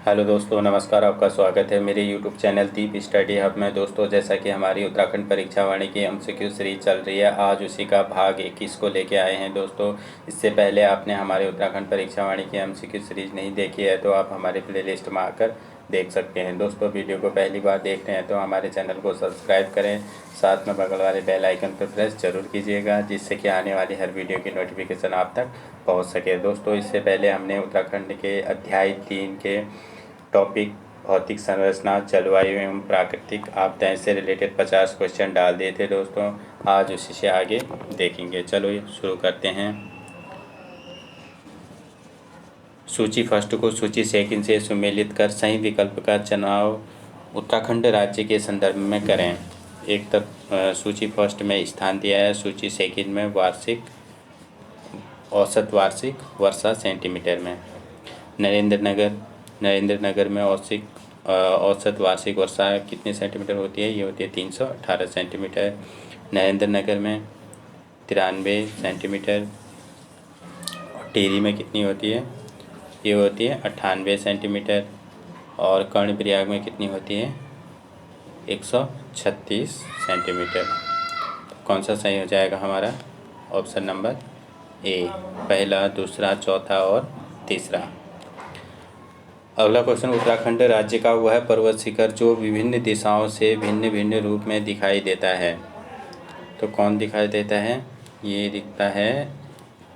Hello दोस्तों, नमस्कार। आपका स्वागत है मेरे यूट्यूब चैनल दीप स्टडी हब में। दोस्तों, जैसा कि हमारी उत्तराखंड परीक्षा वाणी की एमसीक्यू सीरीज चल रही है, आज उसी का भाग 21 को लेके आए हैं। दोस्तों, इससे पहले आपने हमारे उत्तराखंड परीक्षा वाणी की एमसीक्यू सीरीज नहीं देखी है तो आप हमारे प्लेलिस्ट में आकर देख सकते हैं। दोस्तों, वीडियो को पहली बार देख रहे हैं तो हमारे चैनल को सब्सक्राइब करें, साथ में बगल वाले बेल आइकन पर प्रेस जरूर कीजिएगा, जिससे कि आने वाली हर वीडियो की नोटिफिकेशन आप तक पहुंच सके। दोस्तों, इससे पहले हमने उत्तराखंड के अध्याय 3 के टॉपिक भौतिक संरचना, जलवायु एवं प्राकृतिक आपदाएं से रिलेटेड 50 क्वेश्चन डाल दिए थे। दोस्तों, आज उसी से आगे देखेंगे। चलो शुरू करते हैं। सूची फर्स्ट को सूची सेकंड से सुमेलित कर सही विकल्प का चुनाव उत्तराखंड राज्य के संदर्भ में करें। एक तक सूची फर्स्ट में स्थान दिया है, सूची सेकंड में वार्षिक औसत वार्षिक वर्षा सेंटीमीटर में। नरेंद्र नगर में औसत वार्षिक वर्षा कितनी सेंटीमीटर होती है? ये होती है 318 सेंटीमीटर। नरेंद्र नगर में 93 सेंटीमीटर। और टिहरी में कितनी होती है? ये होती है 98 सेंटीमीटर। और कर्णप्रयाग में कितनी होती है? 136 सेंटीमीटर। तो कौन सा सही हो जाएगा हमारा? ऑप्शन नंबर ए, पहला, दूसरा, चौथा और तीसरा। अगला क्वेश्चन, उत्तराखंड राज्य का वह पर्वत शिखर जो विभिन्न दिशाओं से भिन्न भिन्न रूप में दिखाई देता है। तो कौन दिखाई देता है? ये दिखता है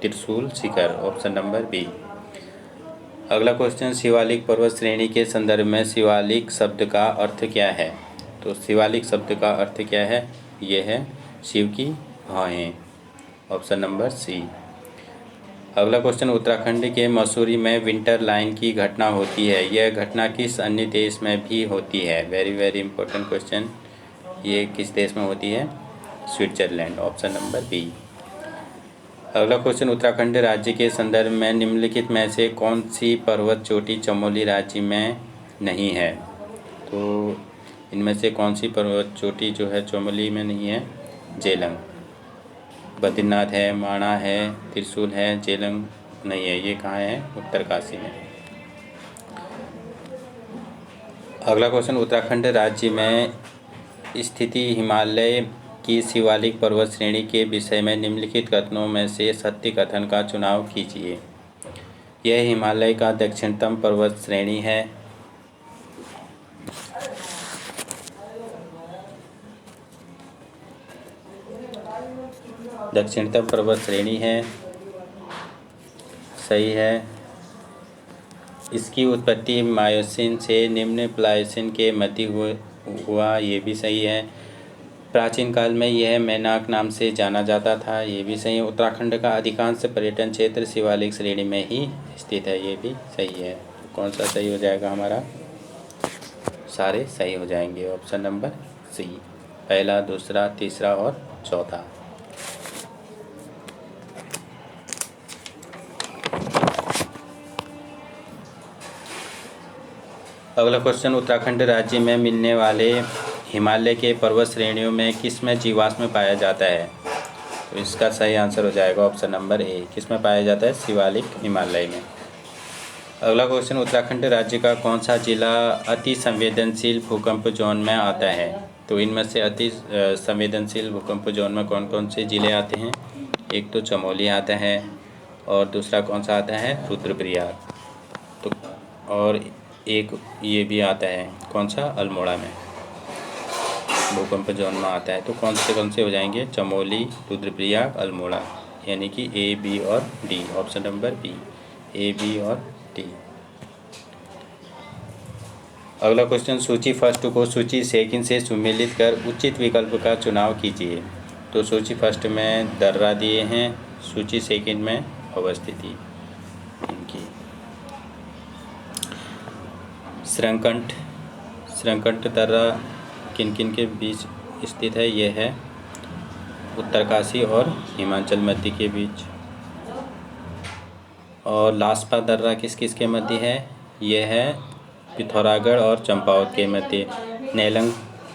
त्रिशूल शिखर, ऑप्शन नंबर बी। अगला क्वेश्चन, शिवालिक पर्वत श्रेणी के संदर्भ में शिवालिक शब्द का अर्थ क्या है? तो शिवालिक शब्द का अर्थ क्या है? ये है शिव की भौहें, ऑप्शन नंबर सी। अगला क्वेश्चन, उत्तराखंड के मसूरी में विंटर लाइन की घटना होती है, यह घटना किस अन्य देश में भी होती है? Very very important question. ये किस देश में होती है? Switzerland, option number B. अगला क्वेश्चन, उत्तराखंड राज्य के संदर्भ में निम्नलिखित में से कौन सी पर्वत चोटी चमोली राज्य में नहीं है? तो इनमें से कौन सी पर्वत चोटी जो है चमोली में नहीं है? जेलंग। बद्रीनाथ है, माणा है, त्रिशूल है, जेलंग नहीं है। ये कहाँ है? उत्तरकाशी में। अगला क्वेश्चन, उत्तराखंड राज्य में स्थिति हिमालय की शिवालिक पर्वत श्रेणी के विषय में निम्नलिखित कथनों में से सत्य कथन का चुनाव कीजिए। यह हिमालय का दक्षिणतम पर्वत श्रेणी है। दक्षिणतम पर्वत श्रेणी है, सही है। इसकी उत्पत्ति मायोसीन से निम्न प्लायोसीन के मध्य हुआ, ये भी सही है। प्राचीन काल में यह मैनाक नाम से जाना जाता था, ये भी सही है। उत्तराखंड का अधिकांश पर्यटन क्षेत्र शिवालिक श्रेणी में ही स्थित है, ये भी सही है। कौन सा सही हो जाएगा हमारा? सारे सही हो जाएंगे, ऑप्शन नंबर सी, पहला, दूसरा, तीसरा और चौथा। अगला क्वेश्चन, उत्तराखंड राज्य में मिलने वाले हिमालय के पर्वत श्रेणियों में किस में जीवाश्म पाया जाता है? तो इसका सही आंसर हो जाएगा ऑप्शन नंबर ए, किस में पाया जाता है? शिवालिक हिमालय में। अगला क्वेश्चन, उत्तराखंड राज्य का कौन सा जिला अति संवेदनशील भूकंप जोन में आता है? तो इनमें से अति संवेदनशील भूकंप जोन में कौन कौन से जिले आते हैं? एक तो चमोली आता है, और दूसरा कौन सा आता है? रुद्रप्रयाग। तो और एक ये भी आता है, कौन सा? अल्मोड़ा में भूकंप जोन में आता है। तो कौन से हो जाएंगे? चमोली, रुद्रप्रयाग, अल्मोड़ा, यानी कि ए, बी और डी, ऑप्शन नंबर बी, ए, बी और डी। अगला क्वेश्चन, सूची फर्स्ट को सूची सेकंड से सुमेलित कर उचित विकल्प का चुनाव कीजिए। तो सूची फर्स्ट में दर्रा दिए हैं, सूची सेकंड में अवस्थिति इनकी। श्रृंखंड दर्रा किन किन के बीच स्थित है? यह है उत्तरकाशी और हिमाचल मध्य के बीच। और लास्पा दर्रा किस किस के मध्य है? यह है पिथौरागढ़ और चंपावत के मध्य। नेलंग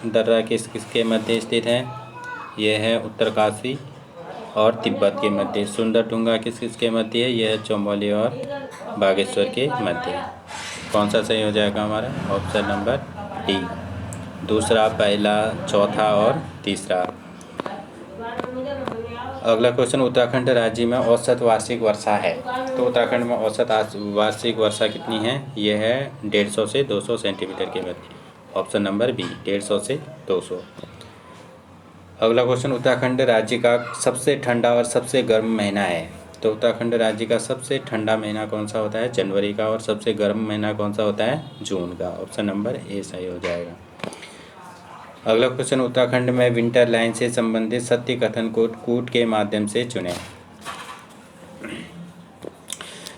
दर्रा किस किस के मध्य स्थित है? यह है उत्तरकाशी और तिब्बत के मध्य। सुंदरटुंगा किस किस के मध्य है? यह चमोली और बागेश्वर के मध्य। कौन सा सही हो जाएगा हमारा? ऑप्शन नंबर डी, दूसरा, पहला, चौथा और तीसरा। अगला क्वेश्चन, उत्तराखंड राज्य में औसत वार्षिक वर्षा है। तो उत्तराखंड में औसत वार्षिक वर्षा कितनी है? ये है 150 से 200 सेंटीमीटर के मध्य। ऑप्शन नंबर बी, 150 से 200। अगला क्वेश्चन, उत्तराखंड राज्य का सबसे ठंडा और सबसे गर्म महीना है। तो उत्तराखंड राज्य का सबसे ठंडा महीना कौन सा होता है? जनवरी का। और सबसे गर्म महीना कौन सा होता है? जून का। ऑप्शन नंबर ए सही हो जाएगा। अगला क्वेश्चन, उत्तराखंड में विंटर लाइन से संबंधित सत्य कथन को कूट के माध्यम से चुनें।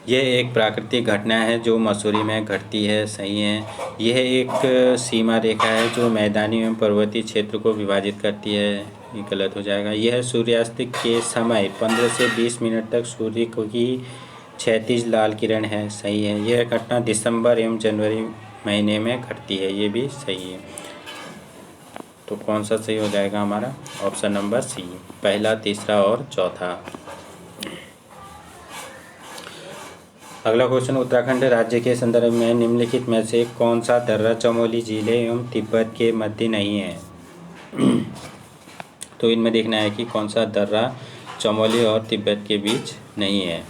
यह एक प्राकृतिक घटना है जो मसूरी में घटती है, सही है। यह एक सीमा रेखा है जो मैदानी एवं पर्वतीय क्षेत्र को विभाजित करती है, ये गलत हो जाएगा। यह सूर्यास्त के समय 15 से 20 मिनट तक सूर्य की क्षैतिज लाल किरण है, सही है। यह घटना दिसंबर एवं जनवरी महीने में घटती है, ये भी सही है। तो कौन सा सही हो जाएगा हमारा? ऑप्शन नंबर सी, पहला, तीसरा और चौथा। अगला क्वेश्चन, उत्तराखंड राज्य के संदर्भ में निम्नलिखित में से कौन सा दर्रा चमोली जिले एवं तिब्बत के मध्य नहीं है? तो इनमें देखना है कि कौन सा दर्रा चमोली और तिब्बत के बीच नहीं है।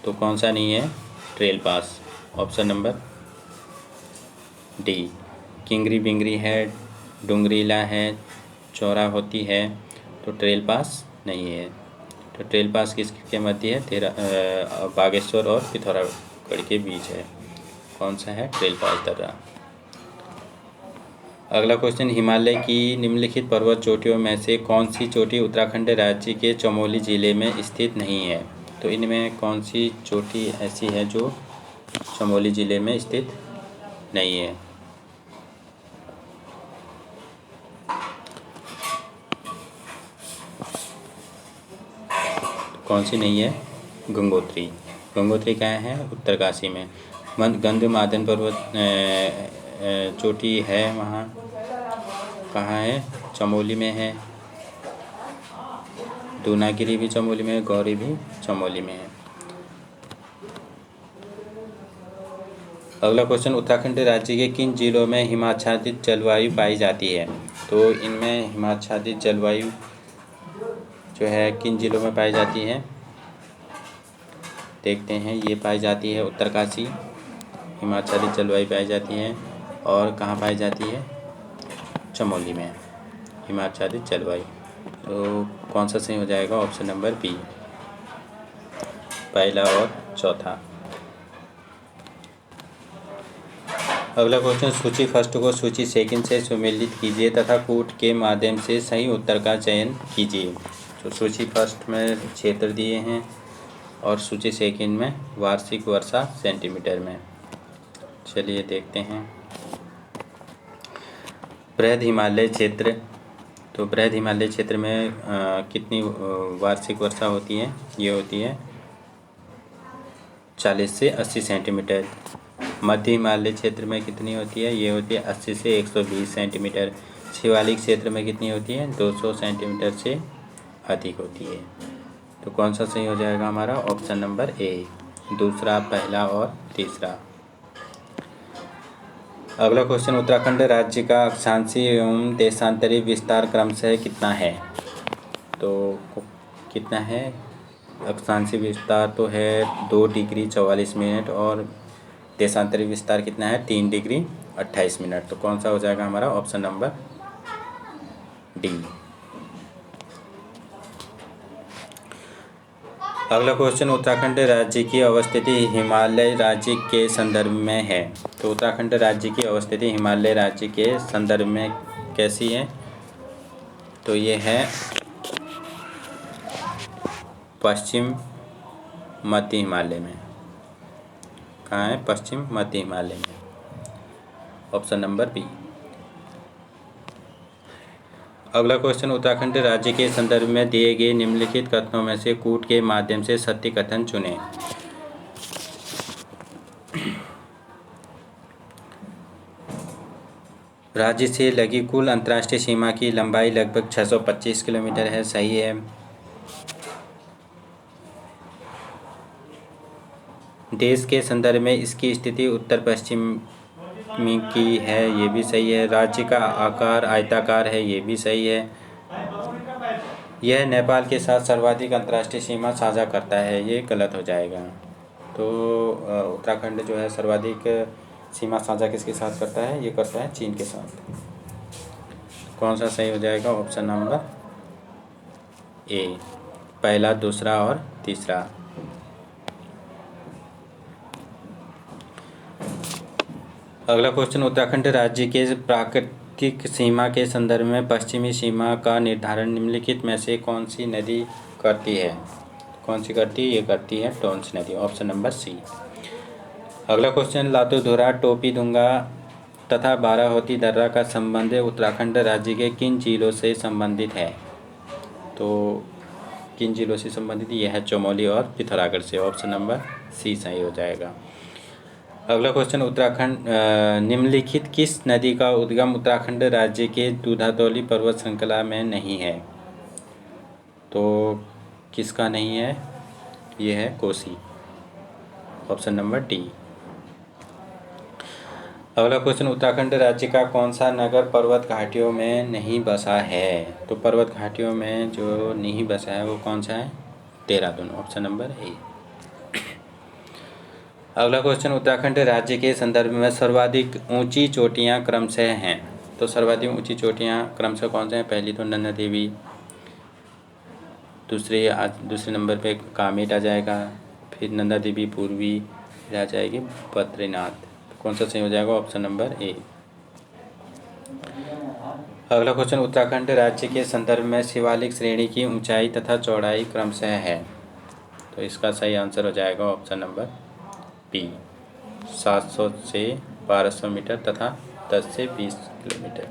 तो कौन सा नहीं है? ट्रेल पास। ऑप्शन नंबर डी, किंगरी बिंगरी है, डुंगरीला है, चौरा होती है। तो ट्रेल पास नहीं है। तो ट्रेल पास किसके मध्य है? बागेश्वर और पिथौरागढ़ के बीच है। कौन सा है? ट्रेल पास दर्रा। अगला क्वेश्चन, हिमालय की निम्नलिखित पर्वत चोटियों में से कौन सी चोटी उत्तराखंड राज्य के चमोली जिले में स्थित नहीं है? तो इनमें कौन सी चोटी ऐसी है जो चमोली जिले में स्थित नहीं है? कौन सी नहीं है? गंगोत्री। गंगोत्री कहाँ है? उत्तरकाशी में। गंधमादन पर्वत चोटी है, वहाँ कहाँ है? चमोली में है। दूनागिरी भी चमोली में है, गौरी भी चमोली में है। अगला क्वेश्चन, उत्तराखंड राज्य के किन जिलों में हिमाच्छादित जलवायु पाई जाती है? तो इनमें हिमाच्छादित जलवायु जो है किन जिलों में पाई जाती है? देखते हैं। ये पाई जाती है उत्तरकाशी, हिमाच्छादित जलवायु पाई जाती है। और कहाँ पाई जाती है? चमोली में हिमाच्छादित जलवायु। तो कौन सा सही हो जाएगा? ऑप्शन नंबर बी, पहला और चौथा। अगला क्वेश्चन, सूची फर्स्ट को सूची सेकंड से सुमेलित कीजिए तथा कूट के माध्यम से सही उत्तर का चयन कीजिए। तो सूची फर्स्ट में क्षेत्र दिए हैं और सूची सेकंड में वार्षिक वर्षा सेंटीमीटर में। चलिए देखते हैं। बृहद हिमालय क्षेत्र, तो बृहद हिमालय क्षेत्र में कितनी वार्षिक वर्षा होती है? ये होती है 40 से 80 सेंटीमीटर। मध्य हिमालय क्षेत्र में कितनी होती है? ये होती है 80 से 120 सेंटीमीटर। शिवालिक क्षेत्र में कितनी होती है? 200 सेंटीमीटर से अधिक होती है। तो कौन सा सही हो जाएगा हमारा? ऑप्शन नंबर ए, दूसरा, पहला और तीसरा। अगला क्वेश्चन, उत्तराखंड राज्य का अक्षांशीय एवं देशांतरी विस्तार क्रमशः कितना है? तो कितना है? अक्षांशीय विस्तार तो है 2 डिग्री 44 मिनट और देशांतरी विस्तार कितना है? 3 डिग्री 28 मिनट। तो कौन सा हो जाएगा हमारा? Option number D. अगला क्वेश्चन, उत्तराखंड राज्य की अवस्थिति हिमालय राज्य के संदर्भ में है। तो उत्तराखंड राज्य की अवस्थिति हिमालय राज्य के संदर्भ में कैसी है? तो ये है पश्चिम मध्य हिमालय में। कहाँ है? पश्चिम मध्य हिमालय में। Option number B. अगला क्वेश्चन, उत्तराखंड राज्य के संदर्भ में दिए गए निम्नलिखित कथनों में से कूट के माध्यम से सत्य कथन चुनें। राज्य से लगी कुल अंतर्राष्ट्रीय सीमा की लंबाई लगभग 625 किलोमीटर है, सही है। देश के संदर्भ में इसकी स्थिति उत्तर पश्चिम की है, ये भी सही है। राज्य का आकार आयताकार है, ये भी सही है। यह नेपाल के साथ सर्वाधिक अंतर्राष्ट्रीय सीमा साझा करता है, ये गलत हो जाएगा। तो उत्तराखंड जो है सर्वाधिक सीमा साझा किसके साथ करता है? ये करता है चीन के साथ। कौन सा सही हो जाएगा? ऑप्शन नंबर ए, पहला, दूसरा और तीसरा। अगला क्वेश्चन, उत्तराखंड राज्य के प्राकृतिक सीमा के संदर्भ में पश्चिमी सीमा का निर्धारण निम्नलिखित में से कौन सी नदी करती है? कौन सी करती है? ये करती है टोंस नदी, ऑप्शन नंबर सी। अगला क्वेश्चन, लातूधुरा, टोपी दुंगा तथा बाराहोती दर्रा का संबंध उत्तराखंड राज्य के किन जिलों से संबंधित है? तो किन जिलों से संबंधित? यह है चमोली और पिथौरागढ़ से, ऑप्शन नंबर सी सही हो जाएगा। अगला क्वेश्चन, उत्तराखंड निम्नलिखित किस नदी का उद्गम उत्तराखंड राज्य के दूधातौली पर्वत श्रृंखला में नहीं है? तो किसका नहीं है? ये है कोसी, ऑप्शन नंबर डी। अगला क्वेश्चन, उत्तराखंड राज्य का कौन सा नगर पर्वत घाटियों में नहीं बसा है? तो पर्वत घाटियों में जो नहीं बसा है वो कौन सा है? Dehradun, option number A. अगला क्वेश्चन, उत्तराखंड राज्य के संदर्भ में सर्वाधिक ऊंची चोटियां क्रमशः हैं? तो सर्वाधिक ऊंची चोटियां क्रमशः कौन से हैं? पहली तो नंदा देवी, दूसरे नंबर पे कामेट आ जाएगा, फिर नंदा देवी पूर्वी, फिर आ जाएगी बद्रीनाथ। कौन सा सही हो जाएगा? Option number A. अगला क्वेश्चन, उत्तराखंड राज्य के संदर्भ में शिवालिक श्रेणी की ऊंचाई तथा चौड़ाई क्रमशः है? तो इसका सही आंसर हो जाएगा ऑप्शन नंबर बी, 700 से 1200 मीटर तथा 10 से 20 किलोमीटर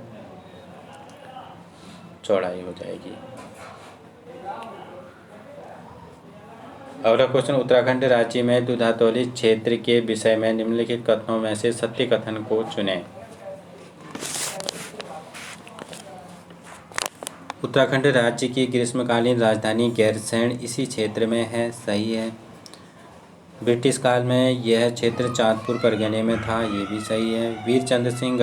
चौड़ाई हो जाएगी। अगला क्वेश्चन, उत्तराखंड राज्य में दूधातौली क्षेत्र के विषय में निम्नलिखित कथनों में से सत्य कथन को चुनें। उत्तराखंड राज्य की ग्रीष्मकालीन राजधानी गैरसैंण इसी क्षेत्र में है, सही है। ब्रिटिश काल में यह क्षेत्र चांदपुर परगने में था, ये भी सही है। वीर चंद्र सिंह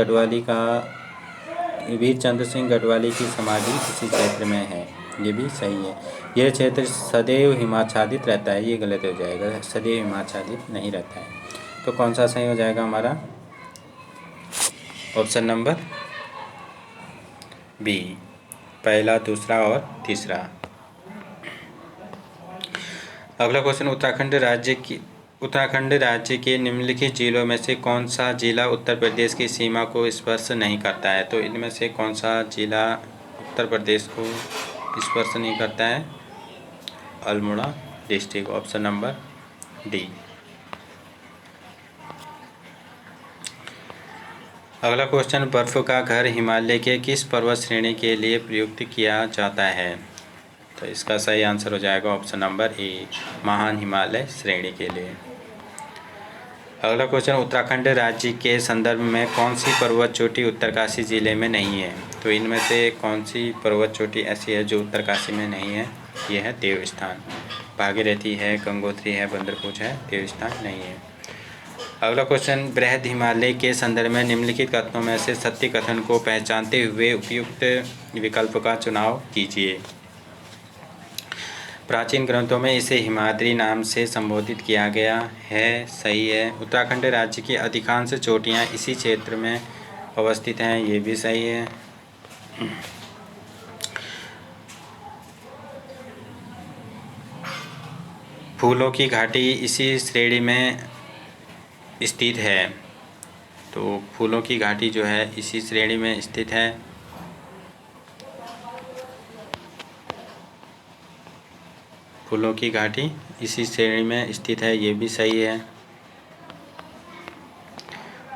गढ़वाली की समाधि इसी क्षेत्र में है, ये भी सही है। यह क्षेत्र सदैव हिमाच्छादित रहता है, ये गलत हो जाएगा, सदैव हिमाच्छादित नहीं रहता है। तो कौन सा सही हो जाएगा हमारा? ऑप्शन नंबर बी, पहला, दूसरा और तीसरा। अगला क्वेश्चन, उत्तराखंड राज्य के निम्नलिखित जिलों में से कौन सा जिला उत्तर प्रदेश की सीमा को स्पर्श नहीं करता है? तो इनमें से कौन सा जिला उत्तर प्रदेश को स्पर्श नहीं करता है? Almora district, option number D. अगला क्वेश्चन, बर्फ का घर हिमालय के किस पर्वत श्रेणी के लिए प्रयुक्त किया जाता है? तो इसका सही आंसर हो जाएगा ऑप्शन नंबर ए, महान हिमालय श्रेणी के लिए। अगला क्वेश्चन, उत्तराखंड राज्य के संदर्भ में कौन सी पर्वत चोटी उत्तरकाशी जिले में नहीं है? तो इनमें से कौन सी पर्वत चोटी ऐसी है जो उत्तरकाशी में नहीं है? ये है देवस्थान। भागीरथी है, गंगोत्री है, बंदरपूछ है, देवस्थान नहीं है। अगला क्वेश्चन, बृहद हिमालय के संदर्भ में निम्नलिखित कथनों में से सत्य कथन को पहचानते हुए उपयुक्त विकल्प का चुनाव कीजिए। प्राचीन ग्रंथों में इसे हिमाद्री नाम से संबोधित किया गया है, सही है। उत्तराखंड राज्य की अधिकांश चोटियां इसी क्षेत्र में अवस्थित हैं, ये भी सही है। फूलों की घाटी इसी श्रेणी में स्थित है, तो फूलों की घाटी जो है इसी श्रेणी में स्थित है। फूलों की घाटी इसी श्रेणी में स्थित है, ये भी सही है।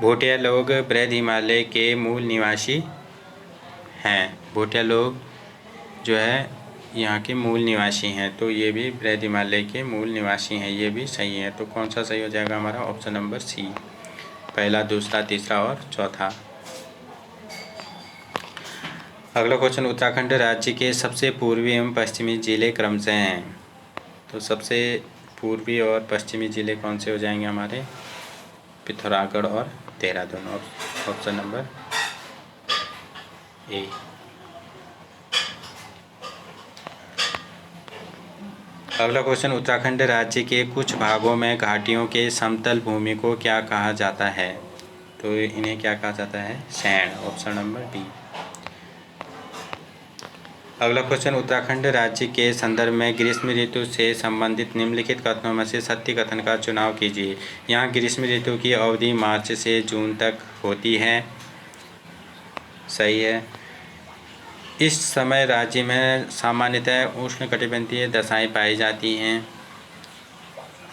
भोटिया लोग बृहद हिमालय के मूल निवासी हैं। भोटिया लोग जो है यहाँ के मूल निवासी हैं, तो ये भी बृहद हिमालय के मूल निवासी हैं, ये भी सही है। तो कौन सा सही हो जाएगा हमारा? ऑप्शन नंबर सी, पहला, दूसरा, तीसरा और चौथा। अगला क्वेश्चन, उत्तराखंड राज्य के सबसे पूर्वी एवं पश्चिमी जिले क्रमशः हैं? तो सबसे पूर्वी और पश्चिमी जिले कौन से हो जाएंगे हमारे? पिथौरागढ़ और देहरादून। Option number A. अगला क्वेश्चन, उत्तराखंड राज्य के कुछ भागों में घाटियों के समतल भूमि को क्या कहा जाता है? तो इन्हें क्या कहा जाता है? सैंड। Option number B. अगला क्वेश्चन, उत्तराखंड राज्य के संदर्भ में ग्रीष्म ऋतु से संबंधित निम्नलिखित कथनों में से सत्य कथन का चुनाव कीजिए। यहाँ ग्रीष्म ऋतु की अवधि मार्च से जून तक होती है। सही है। इस समय राज्य में सामान्यतः उष्णकटिबंधीय दशाएं पाई जाती हैं।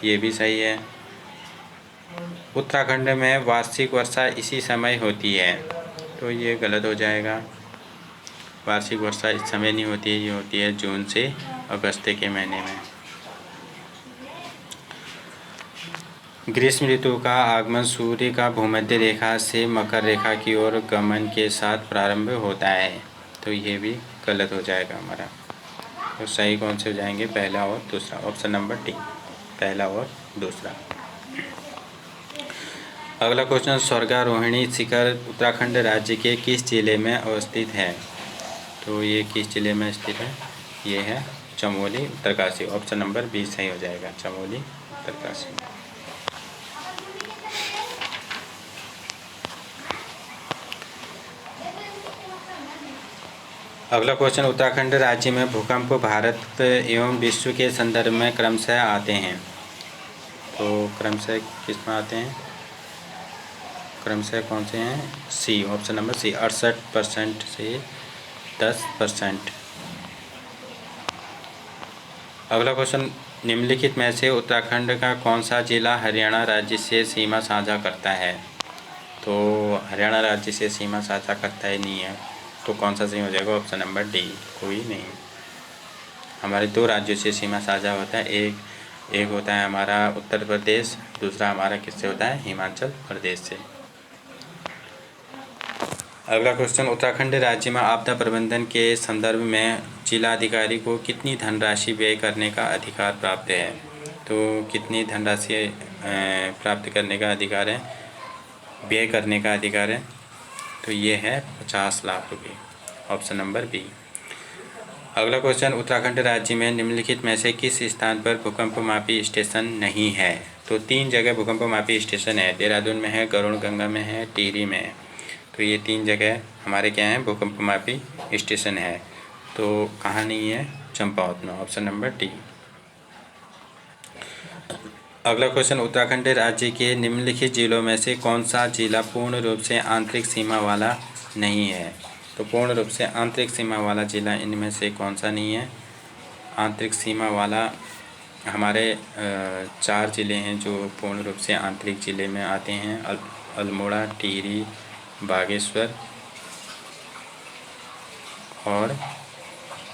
ये भी सही है। उत्तराखंड में वार्षिक वर्षा इसी समय होती है। तो ये गलत हो जाएगा। वार्षिक वर्षा इस समय नहीं होती है, ये होती है जून से अगस्त के महीने में। ग्रीष्म ऋतु का आगमन सूर्य का भूमध्य रेखा से मकर रेखा की ओर गमन के साथ प्रारंभ होता है। तो ये भी गलत हो जाएगा हमारा। तो सही कौन से हो जाएंगे? पहला और दूसरा। ऑप्शन नंबर डी, पहला और दूसरा। अगला क्वेश्चन, स्वर्गारोहिणी शिखर उत्तराखंड राज्य के किस जिले में अवस्थित है? तो ये किस जिले में स्थित है? ये है Chamoli, Uttarkashi. Option number B सही हो जाएगा, चमोली, उत्तरकाशी। अगला क्वेश्चन, उत्तराखंड राज्य में भूकंप भारत एवं विश्व के संदर्भ में क्रमशः आते हैं। तो क्रमशः किस में आते हैं? क्रमशः कौन से हैं? सी। ऑप्शन नंबर सी, 68% से 10%। अगला क्वेश्चन, निम्नलिखित में से उत्तराखंड का कौन सा जिला हरियाणा राज्य से सीमा साझा करता है? तो हरियाणा राज्य से सीमा साझा करता ही नहीं है। तो कौन सा सही हो जाएगा? ऑप्शन नंबर डी, कोई नहीं। हमारे दो राज्यों से सीमा साझा होता है। एक होता है हमारा उत्तर प्रदेश, दूसरा हमारा किससे होता है? हिमाचल प्रदेश से। अगला क्वेश्चन, उत्तराखंड राज्य में आपदा प्रबंधन के संदर्भ में जिलाधिकारी को कितनी धनराशि व्यय करने का अधिकार प्राप्त है? तो कितनी धनराशि प्राप्त करने का अधिकार है, व्यय करने का अधिकार है? तो ये है 50 लाख रुपये। Option number B. अगला क्वेश्चन, उत्तराखंड राज्य में निम्नलिखित में से किस स्थान पर भूकंप मापी स्टेशन नहीं है? तो 3 जगह भूकंप मापी स्टेशन है। देहरादून में है, गरुड़ गंगा में है, टिहरी में है। तो ये 3 जगह हमारे क्या हैं? भूकंप मापी स्टेशन है। तो कहाँ नहीं है? चंपावत में। Option number D. अगला क्वेश्चन, उत्तराखंड राज्य के निम्नलिखित जिलों में से कौन सा जिला पूर्ण रूप से आंतरिक सीमा वाला नहीं है? तो पूर्ण रूप से आंतरिक सीमा वाला जिला इनमें से कौन सा नहीं है? आंतरिक सीमा वाला हमारे 4 ज़िले हैं जो पूर्ण रूप से आंतरिक ज़िले में आते हैं। अल्मोड़ा, टिहरी, बागेश्वर और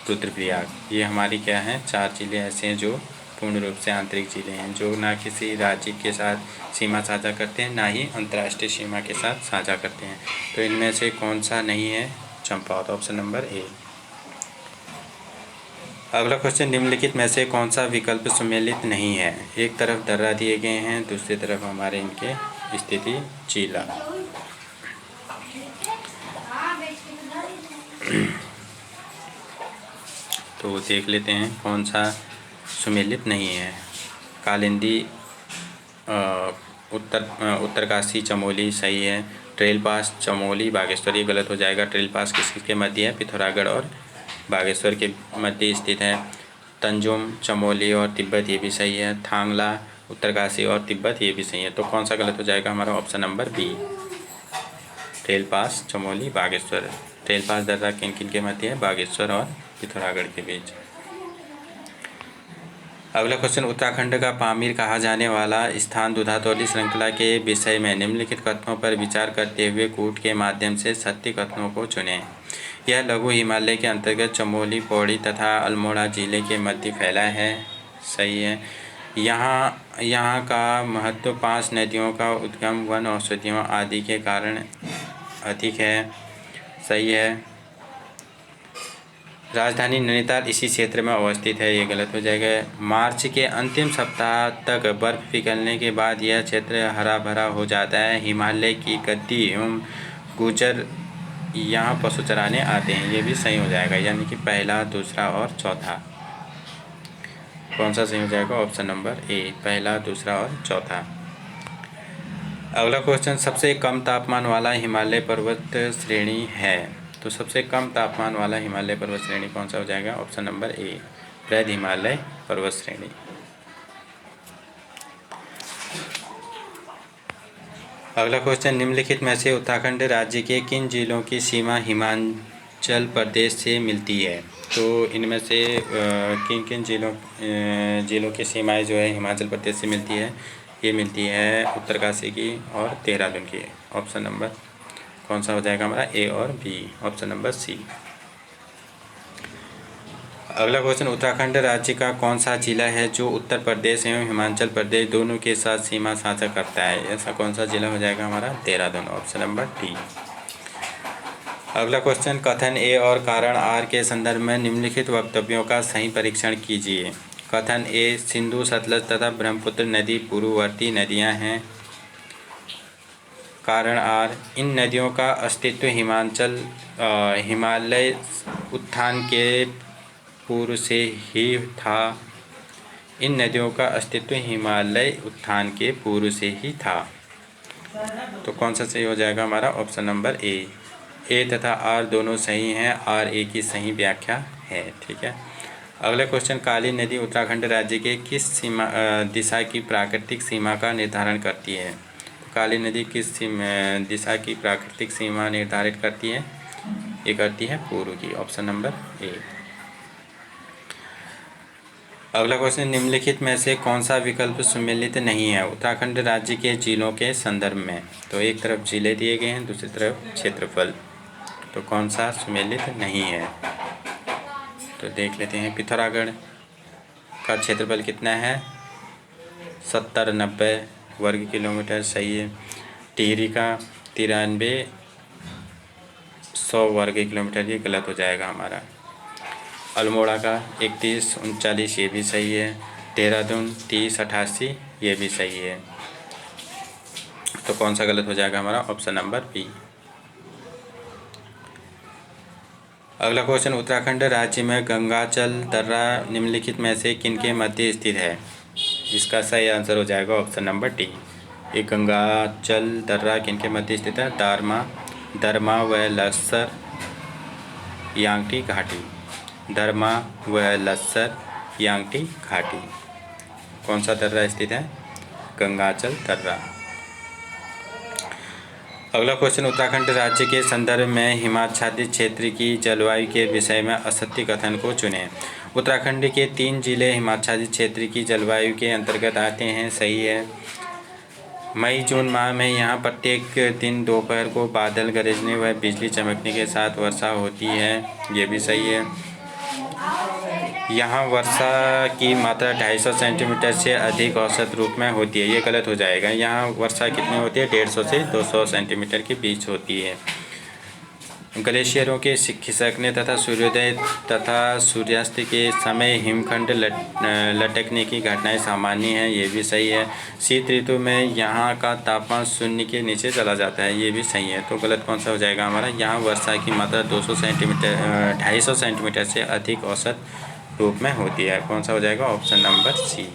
रुद्रप्रयाग। ये हमारी क्या हैं? 4 ज़िले ऐसे हैं जो पूर्ण रूप से आंतरिक ज़िले हैं, जो ना किसी राज्य के साथ सीमा साझा करते हैं, ना ही अंतर्राष्ट्रीय सीमा के साथ साझा करते हैं। तो इनमें से कौन सा नहीं है? चंपावत। Option number A. अगला क्वेश्चन, निम्नलिखित में से कौन सा विकल्प सुमेलित नहीं है? एक तरफ दर्रा दिए गए हैं, दूसरी तरफ हमारे इनके स्थिति जिला। तो देख लेते हैं कौन सा सुमेलित नहीं है। कालिंदी, उत्तरकाशी, चमोली सही है। ट्रेल पास, चमोली, बागेश्वर ये गलत हो जाएगा। ट्रेल पास किसके मध्य है? पिथौरागढ़ और बागेश्वर के मध्य स्थित है। तंजुम, चमोली और तिब्बत ये भी सही है। थांगला, उत्तरकाशी और तिब्बत ये भी सही है। तो कौन सा गलत हो जाएगा हमारा? ऑप्शन नंबर बी, ट्रेल पास, चमोली, बागेश्वर। ट्रेल पास दर्रा किन किन के मध्य है? बागेश्वर और पिथौरागढ़ के बीच। अगला क्वेश्चन, उत्तराखंड का पामीर कहा जाने वाला स्थान दूधातोली श्रृंखला के विषय में निम्नलिखित कथनों पर विचार करते हुए कूट के माध्यम से सत्य कथनों को चुनें। यह लघु हिमालय के अंतर्गत चमोली, पौड़ी तथा अल्मोड़ा जिले के मध्य फैला है। सही है। यहाँ का महत्व 5 नदियों का उद्गम वन औषधियों आदि के कारण अधिक है। सही है। राजधानी नैनीताल इसी क्षेत्र में अवस्थित है, ये गलत हो जाएगा। मार्च के अंतिम सप्ताह तक बर्फ़ पिघलने के बाद यह क्षेत्र हरा भरा हो जाता है। हिमालय की गद्दी एवं गुर्जर यहाँ पशु चराने आते हैं, ये भी सही हो जाएगा, यानी कि पहला, दूसरा और चौथा। कौन सा सही हो जाएगा? ऑप्शन नंबर ए, पहला, दूसरा और चौथा। अगला क्वेश्चन, सबसे कम तापमान वाला हिमालय पर्वत श्रेणी है, तो सबसे कम तापमान वाला हिमालय पर्वत श्रेणी कौन सा हो जाएगा? ऑप्शन नंबर ए, बृहद हिमालय पर्वत श्रेणी। अगला क्वेश्चन, निम्नलिखित में से उत्तराखंड राज्य के किन जिलों की सीमा हिमाचल प्रदेश से मिलती है? तो इनमें से किन किन जिलों की सीमाएं जो है हिमाचल प्रदेश से मिलती है? ये मिलती है उत्तरकाशी की और देहरादून की। ऑप्शन नंबर कौन सा हो जाएगा हमारा? ए और बी, ऑप्शन नंबर सी। अगला क्वेश्चन, उत्तराखंड राज्य का कौन सा जिला है जो उत्तर प्रदेश एवं हिमाचल प्रदेश दोनों के साथ सीमा साझा करता है? ऐसा कौन सा जिला हो जाएगा हमारा? Dehradun, option number D. अगला क्वेश्चन, कथन ए और कारण आर के संदर्भ में निम्नलिखित वक्तव्यों का सही परीक्षण कीजिए। कथन ए, सिंधु, सतलज तथा ब्रह्मपुत्र नदी पूर्ववर्ती नदियां हैं। कारण आर, इन नदियों का अस्तित्व हिमालय उत्थान के पूर्व से ही था। इन नदियों का अस्तित्व हिमालय उत्थान के पूर्व से ही था। तो कौन सा सही हो जाएगा हमारा? ऑप्शन नंबर ए तथा आर दोनों सही हैं, आर ए की सही व्याख्या है। ठीक है। अगला क्वेश्चन, काली नदी उत्तराखंड राज्य के किस दिशा की प्राकृतिक सीमा का निर्धारण करती है? काली नदी किस दिशा की प्राकृतिक सीमा निर्धारित करती है? ये करती है पूर्व की, ऑप्शन नंबर ए। अगला क्वेश्चन, निम्नलिखित में से कौन सा विकल्प सम्मिलित नहीं है उत्तराखंड राज्य के जिलों के संदर्भ में? तो एक तरफ जिले दिए गए हैं, दूसरी तरफ क्षेत्रफल, तो कौन सा सम्मिलित नहीं है? तो देख लेते हैं। पिथौरागढ़ का क्षेत्रफल कितना है? 70-90 वर्ग किलोमीटर, सही है। टिहरी का 93-100 वर्ग किलोमीटर, ये गलत हो जाएगा हमारा। अल्मोड़ा का 31-39, ये भी सही है। देहरादून 30-88, ये भी सही है। तो कौन सा गलत हो जाएगा हमारा? Option number B. अगला क्वेश्चन, उत्तराखंड राज्य में गंगाचल दर्रा निम्नलिखित में से किनके मध्य स्थित है? इसका सही आंसर हो जाएगा ऑप्शन नंबर डी। ये गंगाचल दर्रा किनके मध्य स्थित है? दरमा व लस्सर यांगटी घाटी। दरमा व लस्सर यांगटी घाटी। कौन सा दर्रा स्थित है? गंगाचल दर्रा। अगला क्वेश्चन, उत्तराखंड राज्य के संदर्भ में हिमाच्छादित क्षेत्र की जलवायु के विषय में असत्य कथन को चुनें। उत्तराखंड के 3 जिले हिमाच्छादित क्षेत्र की जलवायु के अंतर्गत आते हैं, सही है। मई जून माह में यहाँ प्रत्येक दिन दोपहर को बादल गरजने व बिजली चमकने के साथ वर्षा होती है, ये भी सही है। यहाँ वर्षा की मात्रा 250 सेंटीमीटर से अधिक औसत रूप में होती है, ये गलत हो जाएगा। यहाँ वर्षा कितनी होती है? 150 से 200 सेंटीमीटर के बीच होती है। ग्लेशियरों के खिसकने तथा सूर्योदय तथा सूर्यास्त के समय हिमखंड लटकने की घटनाएं सामान्य हैं, ये भी सही है। शीत ऋतु में यहाँ का तापमान 0 के नीचे चला जाता है, ये भी सही है। तो गलत कौन सा हो जाएगा हमारा? यहाँ वर्षा की मात्रा 250 सेंटीमीटर से अधिक औसत रूप में होती है। कौन सा हो जाएगा? Option number C.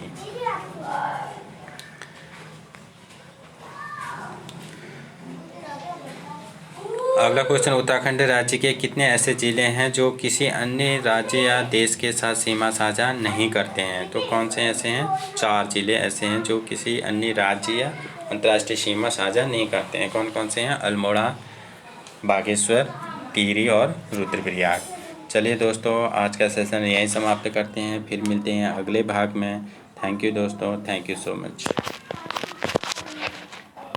अगला क्वेश्चन, उत्तराखंड राज्य के कितने ऐसे जिले हैं जो किसी अन्य राज्य या देश के साथ सीमा साझा नहीं करते हैं? तो कौन से ऐसे हैं? 4 जिले ऐसे हैं जो किसी अन्य राज्य या अंतर्राष्ट्रीय सीमा साझा नहीं करते हैं। कौन कौन से हैं? अल्मोड़ा, बागेश्वर, टिहरी और रुद्रप्रयाग। चलिए दोस्तों, आज का सेशन यहीं समाप्त करते हैं, फिर मिलते हैं अगले भाग में। थैंक यू दोस्तों, थैंक यू सो मच।